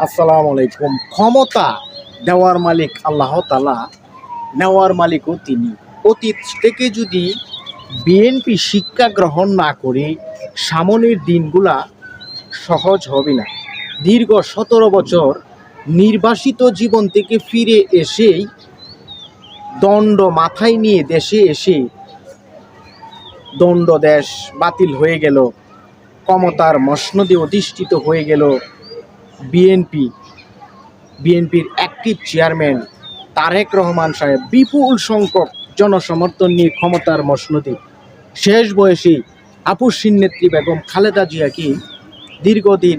আসসালামু আলাইকুম। ক্ষমতা দেওয়ার মালিক আল্লাহ তাআলা, নেওয়ার মালিকও তিনি। অতীত থেকে যদি বিএনপি শিক্ষা গ্রহণ না করে সামনের দিনগুলা সহজ হবে না। দীর্ঘ 17 বছর নির্বাসিত জীবন থেকে ফিরে এসেই দণ্ড মাথায় নিয়ে দেশে এসে দেশ বাতিল হয়ে গেল, ক্ষমতার মসনদে অধিষ্ঠিত হয়ে গেল বিএনপির অ্যাক্টিভ চেয়ারম্যান তারেক রহমান সাহেব। বিপুল সংখ্যক জনসমর্থন নিয়ে ক্ষমতার মসনদে শেষ বয়সী আপসহীন নেত্রী বেগম খালেদা জিয়াকে দীর্ঘদিন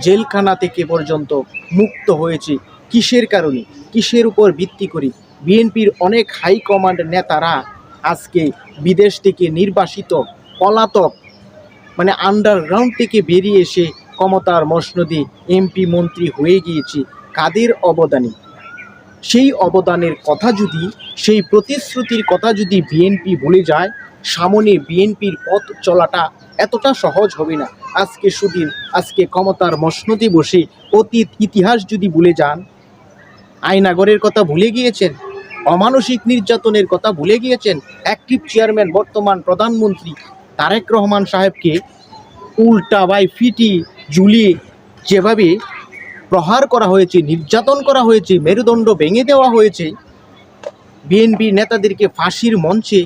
জেলখানা থেকে পর্যন্ত মুক্ত হয়েছে। কিসের কারণে, কিসের উপর ভিত্তি করে? বিএনপির অনেক হাইকমান্ড নেতারা আজকে বিদেশ থেকে নির্বাসিত, পলাতক, মানে আন্ডারগ্রাউন্ড থেকে বেরিয়ে এসে ক্ষমতার মসনদে এমপি মন্ত্রী হয়ে গিয়েছে। কাদের অবদানে? সেই অবদানের কথা যদি, সেই প্রতিশ্রুতির কথা যদি বিএনপি ভুলে যায়, সামনে বিএনপির পথ চলাটা এতটা সহজ হবে না। আজকে ক্ষমতার মসনদে বসে অতীত ইতিহাস যদি ভুলে যান, আয়নাগরের কথা ভুলে গিয়েছেন, অমানসিক নির্যাতনের কথা ভুলে গিয়েছেন, অ্যাক্টিভ চেয়ারম্যান বর্তমান প্রধানমন্ত্রী তারেক রহমান সাহেবকে উল্টা বাই ফিটি ঝুলিয়ে যেভাবে প্রহার করা হয়েছে, নির্যাতন করা হয়েছে, মেরুদণ্ড ভেঙে দেওয়া হয়েছে, বিএনপি নেতাদেরকে ফাঁসির মঞ্চে,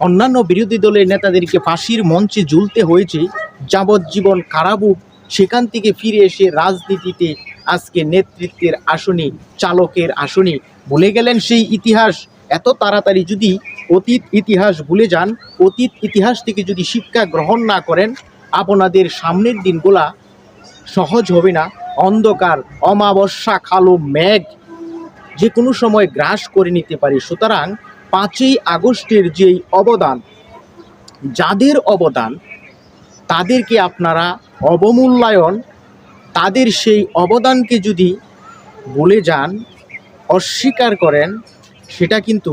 অন্যান্য বিরোধী দলের নেতাদেরকে ফাঁসির মঞ্চে ঝুলতে হয়েছে, যাবজ্জীবন কারাভোগ, সেখান থেকে ফিরে এসে রাজনীতিতে আজকে নেতৃত্বের আসনে, চালকের আসনে। ভুলে গেলেন সেই ইতিহাস? এত তাড়াতাড়ি যদি অতীত ইতিহাস ভুলে যান, অতীত ইতিহাস থেকে যদি শিক্ষা গ্রহণ না করেন, আপনাদের সামনের দিনগুলা সহজ হবে না। অন্ধকার, অমাবস্যা, কালো মেঘ যে কোনো সময় গ্রাস করে নিতে পারে। সুতরাং 5ই আগস্টের যেই অবদান, যাদের অবদান, তাদেরকে আপনারা অবমূল্যায়ন, তাদের সেই অবদানকে যদি ভুলে যান, অস্বীকার করেন, সেটা কিন্তু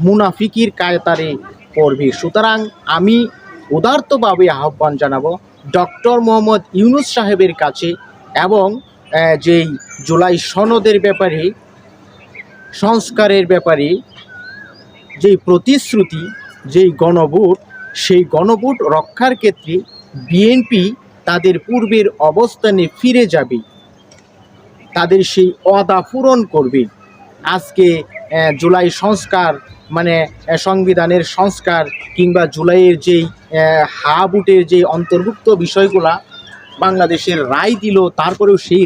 মুনাফিকির কায়তারে পড়বে। সুতরাং আমি উদারতভাবে আহ্বান জানাবো ডক্টর মোহাম্মদ ইউনূস সাহেবের কাছে, এবং যেই জুলাই সনদের ব্যাপারে, সংস্কারের ব্যাপারে যেই প্রতিশ্রুতি, যেই গণভোট, সেই গণভোট রক্ষার ক্ষেত্রে বিএনপি তাদের পূর্বের অবস্থানে ফিরে যাবে, তাদের সেই ওয়াদা পূরণ করবে। আজকে জুলাই সংস্কার, মানে সংবিধানের সংস্কার, কিংবা জুলাইয়ের যেই হা বুটের যে অন্তর্ভুক্ত বিষয়গুলা বাংলাদেশের রায় দিল, তারপরেও সেই